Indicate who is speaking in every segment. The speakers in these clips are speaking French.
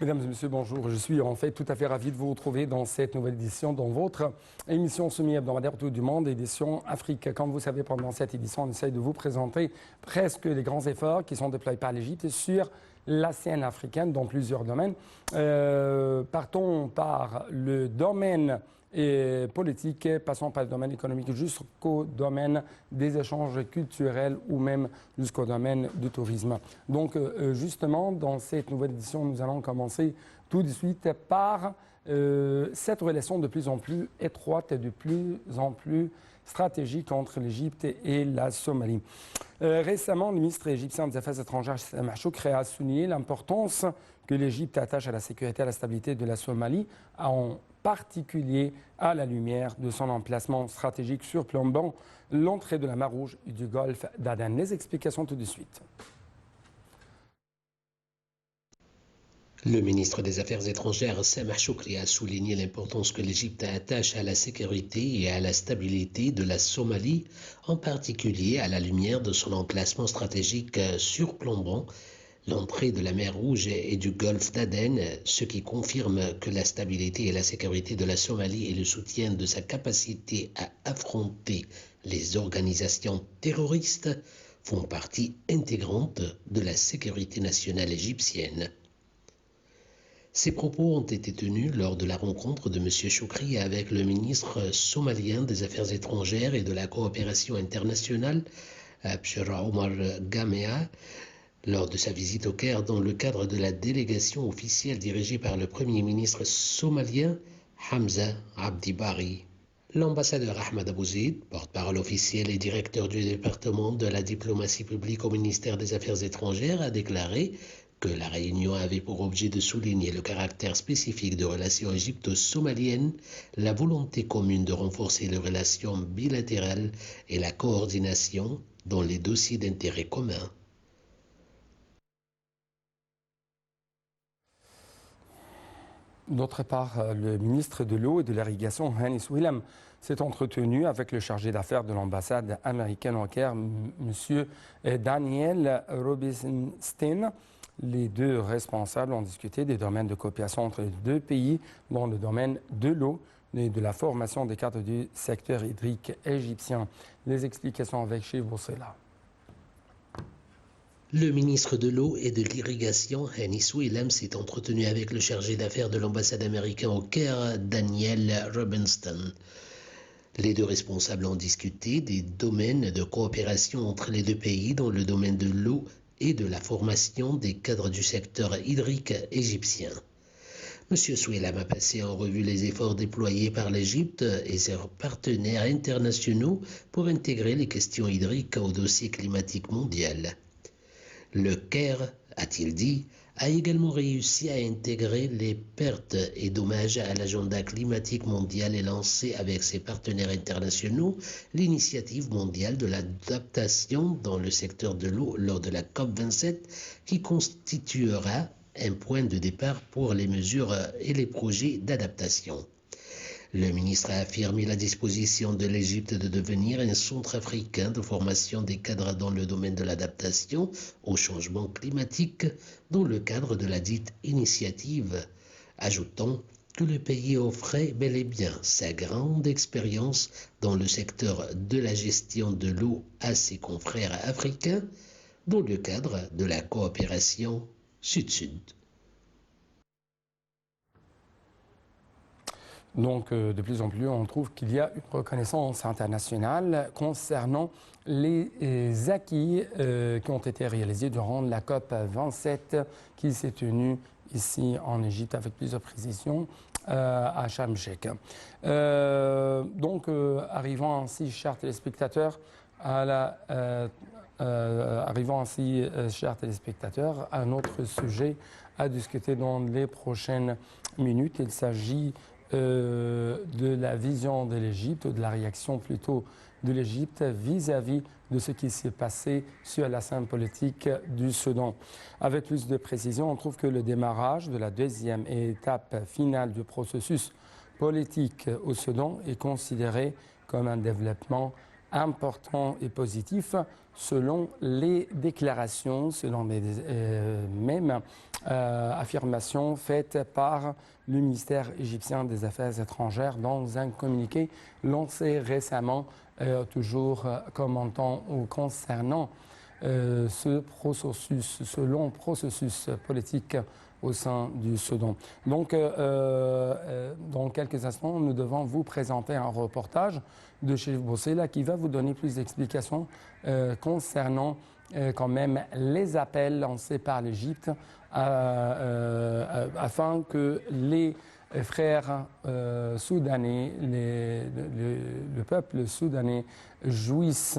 Speaker 1: Mesdames et messieurs, bonjour. Je suis en fait tout à fait ravi de vous retrouver dans cette nouvelle édition, dans votre émission semi-hebdomadaire Autour du monde, édition Afrique. Comme vous savez, pendant cette édition, on essaie de vous présenter presque les grands efforts qui sont déployés par l'Égypte sur la scène africaine dans plusieurs domaines. Partons par le domaine politique, passons par le domaine économique jusqu'au domaine des échanges culturels ou même jusqu'au domaine du tourisme. Donc justement, dans cette nouvelle édition, nous allons commencer tout de suite par cette relation de plus en plus étroite et de plus en plus stratégique entre l'Égypte et la Somalie. Récemment, le ministre égyptien des Affaires étrangères, Sameh Shoukry, a souligné l'importance que l'Égypte attache à la sécurité et à la stabilité de la Somalie, en particulier à la lumière de son emplacement stratégique surplombant l'entrée de la mer Rouge et du golfe d'Aden. Les explications tout de suite.
Speaker 2: Le ministre des Affaires étrangères, Sameh Shoukry, a souligné l'importance que l'Égypte attache à la sécurité et à la stabilité de la Somalie, en particulier à la lumière de son emplacement stratégique surplombant l'entrée de la mer Rouge et du golfe d'Aden, ce qui confirme que la stabilité et la sécurité de la Somalie et le soutien de sa capacité à affronter les organisations terroristes font partie intégrante de la sécurité nationale égyptienne. Ces propos ont été tenus lors de la rencontre de M. Shoukry avec le ministre somalien des Affaires étrangères et de la coopération internationale, Abshir Omar Gamea, lors de sa visite au Caire dans le cadre de la délégation officielle dirigée par le Premier ministre somalien, Hamza Abdi Bari. L'ambassadeur Ahmed Abouzid, porte-parole officiel et directeur du département de la diplomatie publique au ministère des Affaires étrangères, a déclaré que la réunion avait pour objet de souligner le caractère spécifique de relations égypto-somaliennes, la volonté commune de renforcer les relations bilatérales et la coordination dans les dossiers d'intérêt commun.
Speaker 1: D'autre part, le ministre de l'Eau et de l'Irrigation, Hani Souilem, s'est entretenu avec le chargé d'affaires de l'ambassade américaine au Caire, M. Daniel Robinstein. Les deux responsables ont discuté des domaines de coopération entre les deux pays dans le domaine de l'eau et de la formation des cadres du secteur hydrique égyptien. Les explications avec chez Boussela.
Speaker 2: Le ministre de l'Eau et de l'Irrigation, Hani Souilem, s'est entretenu avec le chargé d'affaires de l'ambassade américaine au Caire, Daniel Robinstein. Les deux responsables ont discuté des domaines de coopération entre les deux pays dans le domaine de l'eau et de la formation des cadres du secteur hydrique égyptien. M. Souilem a passé en revue les efforts déployés par l'Égypte et ses partenaires internationaux pour intégrer les questions hydriques au dossier climatique mondial. Le Caire, a-t-il dit, a également réussi à intégrer les pertes et dommages à l'agenda climatique mondial et lancé avec ses partenaires internationaux l'initiative mondiale de l'adaptation dans le secteur de l'eau lors de la COP27 qui constituera un point de départ pour les mesures et les projets d'adaptation. Le ministre a affirmé la disposition de l'Égypte de devenir un centre africain de formation des cadres dans le domaine de l'adaptation au changement climatique dans le cadre de la dite initiative, ajoutant que le pays offrait bel et bien sa grande expérience dans le secteur de la gestion de l'eau à ses confrères africains dans le cadre de la coopération Sud-Sud.
Speaker 1: Donc, de plus en plus, on trouve qu'il y a une reconnaissance internationale concernant les acquis qui ont été réalisés durant la COP 27 qui s'est tenue ici en Égypte avec plusieurs précisions à Sharm el-Sheikh. Arrivant ainsi, chers téléspectateurs, à un autre sujet à discuter dans les prochaines minutes. Il s'agit de la vision de l'Égypte, de la réaction plutôt de l'Égypte vis-à-vis de ce qui s'est passé sur la scène politique du Soudan. Avec plus de précision, on trouve que le démarrage de la deuxième étape finale du processus politique au Soudan est considéré comme un développement important et positif selon les déclarations, selon les mêmes affirmations faites par le ministère égyptien des Affaires étrangères dans un communiqué lancé récemment, toujours commentant ou concernant ce long processus politique au sein du Soudan. Donc, dans quelques instants, nous devons vous présenter un reportage de Chérif Boussela qui va vous donner plus d'explications concernant quand même les appels lancés par l'Égypte afin que les frères soudanais, le peuple soudanais jouissent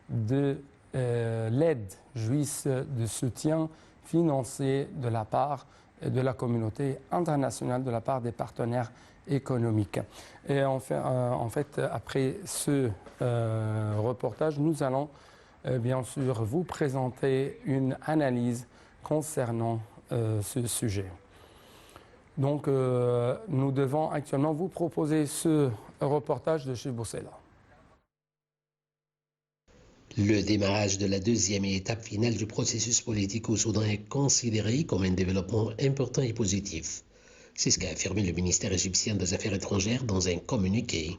Speaker 1: de l'aide, jouissent de soutien financier de la part de la communauté internationale, de la part des partenaires économiques. Et en fait, après ce reportage, nous allons bien sûr vous présenter une analyse concernant ce sujet. Donc, nous devons actuellement vous proposer ce reportage de Chérif Boussela.
Speaker 2: Le démarrage de la deuxième étape finale du processus politique au Soudan est considéré comme un développement important et positif. C'est ce qu'a affirmé le ministère égyptien des Affaires étrangères dans un communiqué.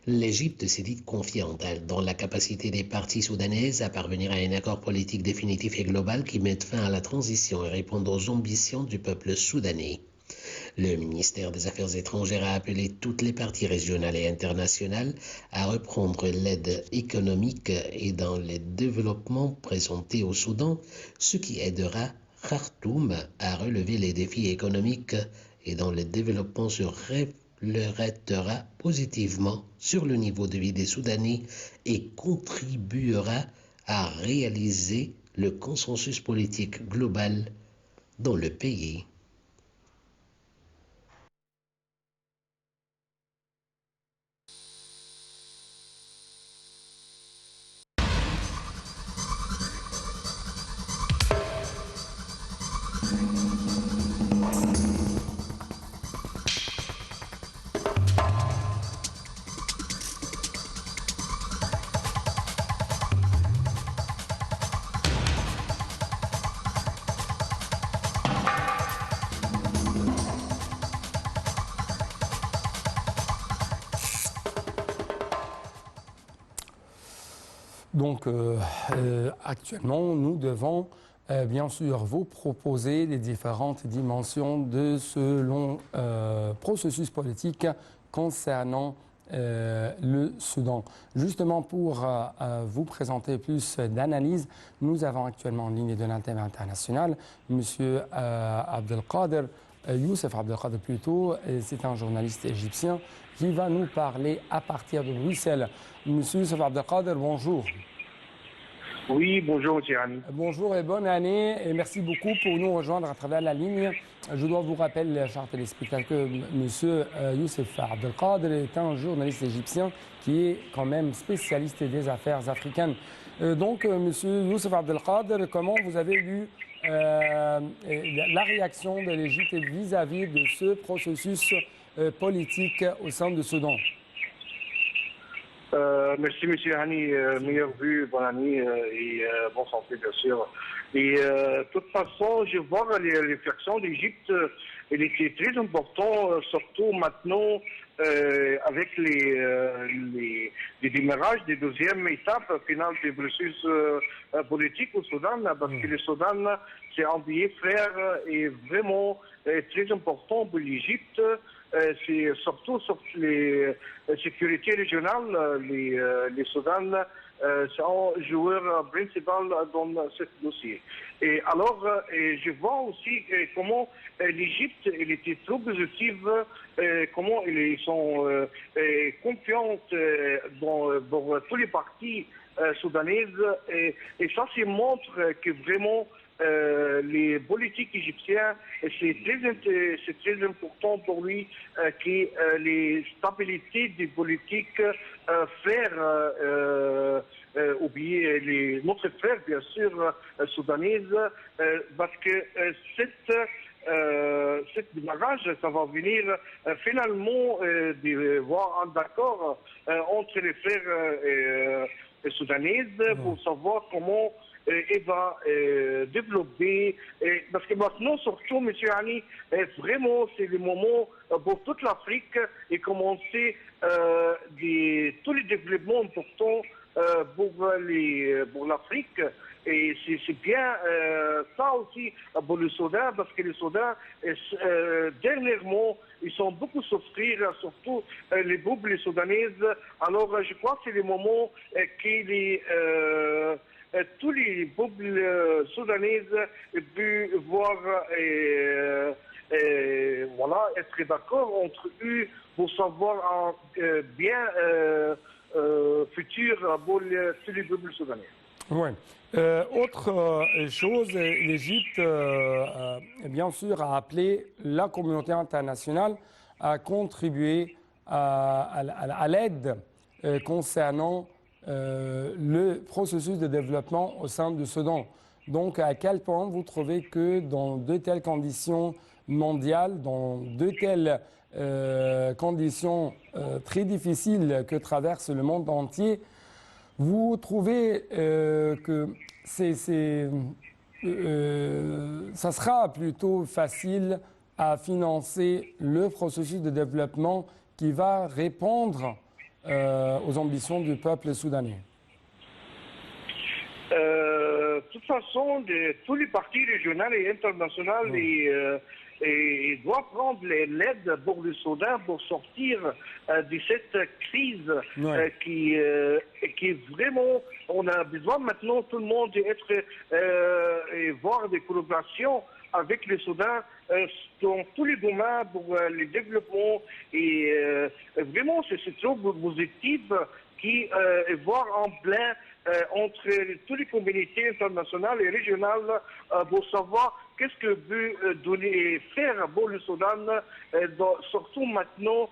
Speaker 2: L'Égypte s'est dite confiante dans la capacité des parties soudanaises à parvenir à un accord politique définitif et global qui mette fin à la transition et réponde aux ambitions du peuple soudanais. Le ministère des Affaires étrangères a appelé toutes les parties régionales et internationales à reprendre l'aide économique et dans les développements présentés au Soudan, ce qui aidera Khartoum à relever les défis économiques et dont le développement se reflétera positivement sur le niveau de vie des Soudanais et contribuera à réaliser le consensus politique global dans le pays.
Speaker 1: Donc, actuellement, nous devons bien sûr vous proposer les différentes dimensions de ce long processus politique concernant le Soudan. Justement, pour vous présenter plus d'analyses, nous avons actuellement en ligne de l'antenne internationale M. Abdelkader, Youssef Abdelkader plutôt, c'est un journaliste égyptien qui va nous parler à partir de Bruxelles. Monsieur Youssef Abdelkader, bonjour.
Speaker 3: Oui, bonjour, M. Hani.
Speaker 1: Bonjour et bonne année et merci beaucoup pour nous rejoindre à travers la ligne. Je dois vous rappeler, chers téléspectateurs, que M. Youssef Abdelkader est un journaliste égyptien qui est quand même spécialiste des affaires africaines. Donc, M. Youssef Abdelkader, comment vous avez lu la réaction de l'Égypte vis-à-vis de ce processus politique au sein du Soudan?
Speaker 3: Merci, M. Hani. Meilleure vue, bonne année et bonne santé, bien sûr. Et de toute façon, je vois les réflexions d'Égypte, il était très important, surtout maintenant avec les démarrages des deuxièmes étapes finales du processus politique au Soudan, parce que le Soudan, c'est un pays frère et vraiment très important pour l'Égypte. C'est surtout sur les sécurités régionales, les Soudan sont un joueur principal dans ce dossier. Et alors, je vois aussi comment l'Égypte était trop positive, comment ils sont confiants dans tous les partis soudanaises. Et ça, ça montre que vraiment les politiques égyptiens, c'est très important pour lui que les stabilités des politiques frères, ou bien notre frère bien sûr soudanais, parce que cette cette démarrage, ça va venir finalement de voir un accord entre les frères soudanaises pour savoir comment il va développer. Parce que maintenant, surtout, M. Hani, vraiment, c'est le moment pour toute l'Afrique et commencer tous les développements importants pour l'Afrique. Et c'est bien ça aussi pour le Soudan, parce que le Soudan, dernièrement, ils sont beaucoup souffrir, surtout les peuples soudanaises. Alors, je crois que c'est le moment tous les peuples soudanaises puissent voir voilà, être d'accord entre eux pour savoir un bien futur pour tous les peuples soudanais.
Speaker 1: Oui. Autre chose, l'Égypte, bien sûr, a appelé la communauté internationale à contribuer à l'aide concernant le processus de développement au sein du Soudan. Donc, à quel point vous trouvez que dans de telles conditions mondiales, dans de telles conditions très difficiles que traverse le monde entier, vous trouvez que ça sera plutôt facile à financer le processus de développement qui va répondre aux ambitions du peuple soudanais?
Speaker 3: De toute façon, tous les partis régionaux et internationaux ils doivent prendre l'aide pour le Soudan pour sortir de cette crise qui vraiment, on a besoin maintenant tout le monde d'être et voir des collaborations avec le Soudan dans tous les domaines pour le développement et vraiment c'est trop positif qui voir en plein entre toutes les communautés internationales et régionales pour savoir qu'est-ce que veut donner faire pour le Soudan, surtout maintenant.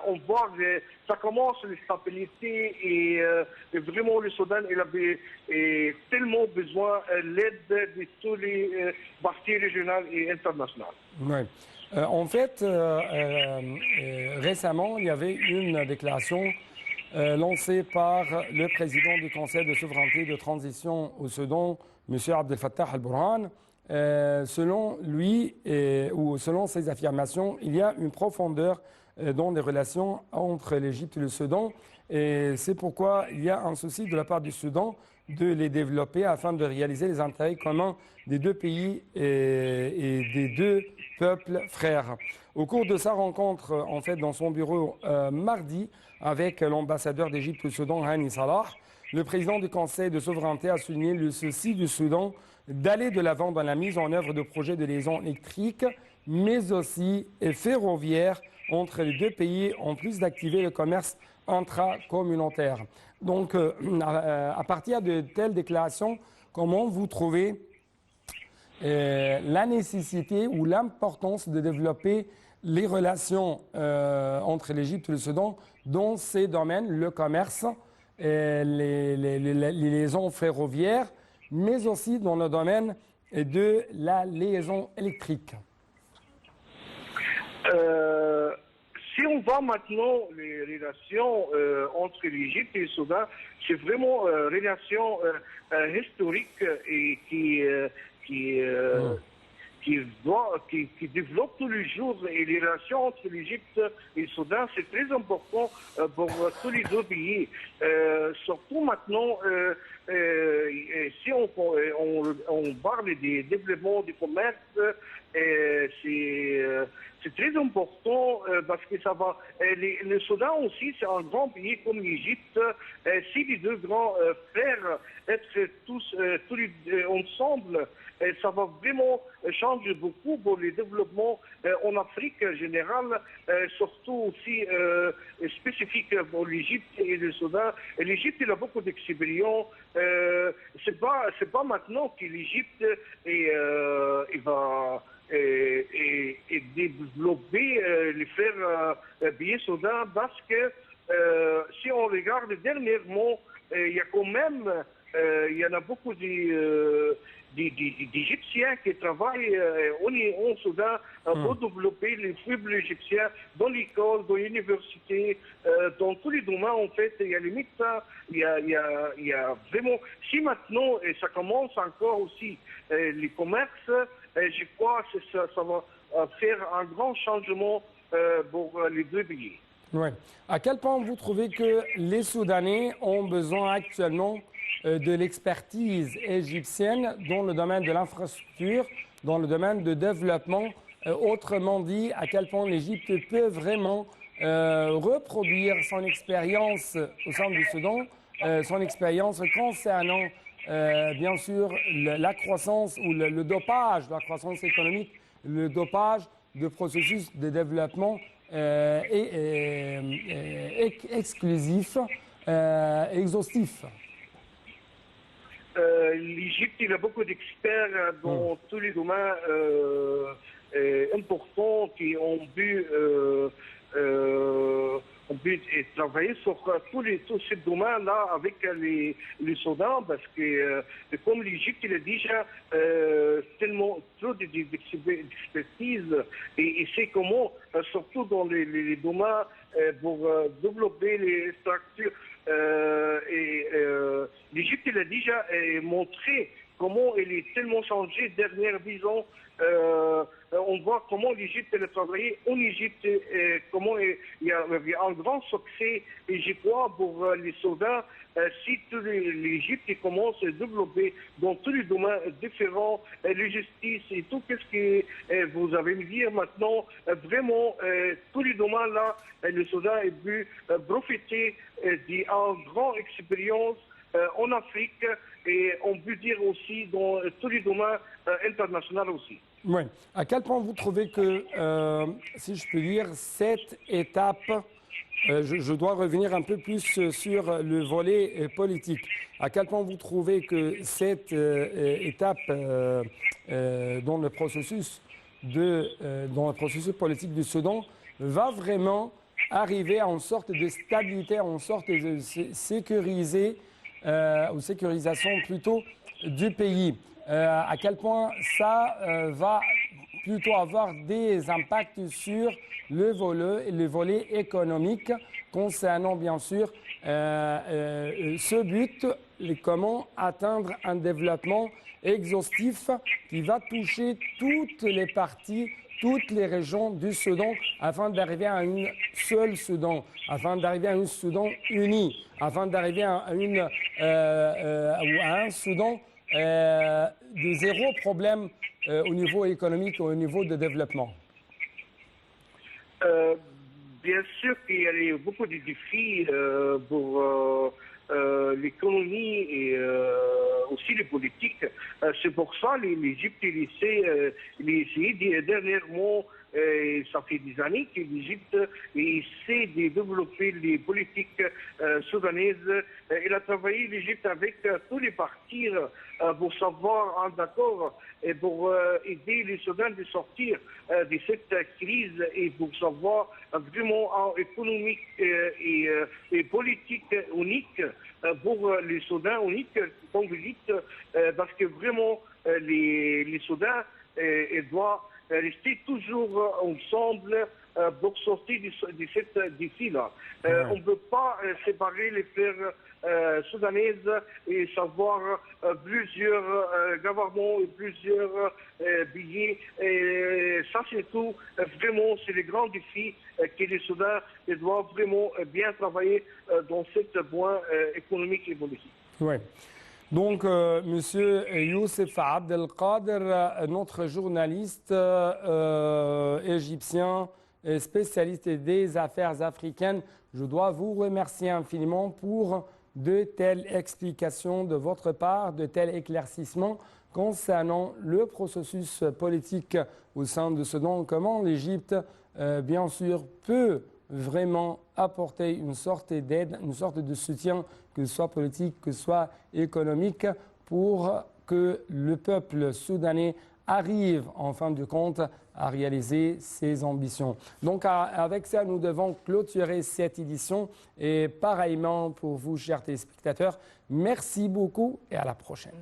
Speaker 3: On voit que ça commence la stabilité et vraiment le Soudan il avait tellement besoin de l'aide de tous les partis régionaux et internationaux.
Speaker 1: Oui. En fait, récemment, il y avait une déclaration lancée par le président du Conseil de souveraineté de transition au Soudan, M. Abdel Fattah al-Burhan. Selon lui, ou selon ses affirmations, il y a une profondeur dans les relations entre l'Égypte et le Soudan. Et c'est pourquoi il y a un souci de la part du Soudan de les développer afin de réaliser les intérêts communs des deux pays et des deux peuples frères. Au cours de sa rencontre, en fait, dans son bureau mardi, avec l'ambassadeur d'Égypte au Soudan, Hani Salah, le président du Conseil de souveraineté a souligné le souci du Soudan d'aller de l'avant dans la mise en œuvre de projets de liaison électrique, mais aussi ferroviaire entre les deux pays, en plus d'activer le commerce intracommunautaire. Donc, à partir de telles déclarations, comment vous trouvez la nécessité ou l'importance de développer les relations entre l'Égypte et le Soudan dans ces domaines, le commerce, les liaisons ferroviaires, mais aussi dans le domaine de la liaison électrique?
Speaker 3: Si on voit maintenant les relations entre l'Égypte et le Soudan, c'est vraiment une relation historique et qui développe tous les jours. Et les relations entre l'Égypte et le Soudan, c'est très important pour tous les deux pays. Surtout maintenant, si on parle des développements du commerce, c'est très important parce que ça va. Le Soudan aussi, c'est un grand pays comme l'Égypte. Si les deux grands frères être tous ensemble, ça va vraiment changer beaucoup pour le développement en Afrique générale, surtout aussi spécifique pour l'Égypte et le Soudan. L'Égypte, il a beaucoup d'expérience. C'est pas maintenant que l'Égypte va développer les frères billets Soudan parce que si on regarde dernièrement, il y a quand même il y en a beaucoup d'Égyptiens qui travaillent en Soudan pour développer les peuples égyptiens dans l'école, dans l'université, dans tous les domaines. En fait, il y a les médecins, il y a vraiment... Si maintenant, et ça commence encore aussi, les commerces, je crois que ça va faire un grand changement pour les deux pays.
Speaker 1: Oui. À quel point vous trouvez que les Soudanais ont besoin actuellement de l'expertise égyptienne dans le domaine de l'infrastructure, dans le domaine de développement? Autrement dit, à quel point l'Égypte peut vraiment reproduire son expérience au sein du Soudan, son expérience concernant bien sûr la croissance ou le dopage de la croissance économique, le dopage de processus de développement exclusif, exhaustif.
Speaker 3: L'Égypte, il a beaucoup d'experts dans tous les domaines importants qui ont pu travailler sur tous ces domaines-là avec les Soudan, parce que comme l'Égypte, il a déjà tellement trop d'expertise et c'est comment, surtout dans les domaines pour développer les structures. L'Égypte, il a déjà montré comment elle est tellement changée dernière 10 ans. On voit comment l'Égypte a travaillé en Égypte, comment il y a un grand succès. Et je crois pour les soldats, si l'Égypte commence à développer dans tous les domaines différents, la justice et tout ce que vous avez me dire maintenant, vraiment, tous les domaines là, les soldats ont pu profiter d'une grande expérience en Afrique et on peut dire aussi dans tous les domaines internationaux aussi.
Speaker 1: Oui. À quel point vous trouvez que, si je peux dire, cette étape, je dois revenir un peu plus sur le volet politique. À quel point vous trouvez que cette étape dans le processus politique du Soudan va vraiment arriver à une sorte de stabilité, à une sorte de sécurisation plutôt du pays? À quel point ça va plutôt avoir des impacts sur le volet économique concernant bien sûr ce but, comment atteindre un développement exhaustif qui va toucher toutes les parties, toutes les régions du Soudan afin d'arriver à un seul Soudan, afin d'arriver à un Soudan uni, afin d'arriver à un Soudan de zéro problème au niveau économique ou au niveau de développement?
Speaker 3: Bien sûr qu'il y a beaucoup de défis pour l'économie et aussi les politiques. C'est pour ça que l'Égypte a essayé dernièrement, ça fait des années que l'Égypte essaie de développer les politiques soudanaises. Elle a travaillé l'Égypte avec tous les partis pour savoir un accord et pour aider les Soudans de sortir de cette crise et pour savoir vraiment un économique et politique unique pour les Soudans unique, comme vous dites, parce que vraiment les Soudans doivent rester toujours ensemble pour sortir de cette défi-là. On ne peut pas séparer les frères soudanaises et savoir plusieurs gouvernements et plusieurs billets. Et ça, c'est tout. Vraiment, c'est le grand défi que les Soudans doivent vraiment bien travailler dans cette voie économique et politique.
Speaker 1: Oui. Donc, Monsieur Youssef Abdelkader, notre journaliste égyptien, spécialiste des affaires africaines, je dois vous remercier infiniment pour de telles explications de votre part, de tels éclaircissements concernant le processus politique au sein de Soudan, comment l'Égypte, bien sûr, peut vraiment apporter une sorte d'aide, une sorte de soutien, que ce soit politique, que ce soit économique, pour que le peuple soudanais arrive en fin de compte à réaliser ses ambitions. Donc avec ça, nous devons clôturer cette édition et pareillement pour vous, chers téléspectateurs, merci beaucoup et à la prochaine.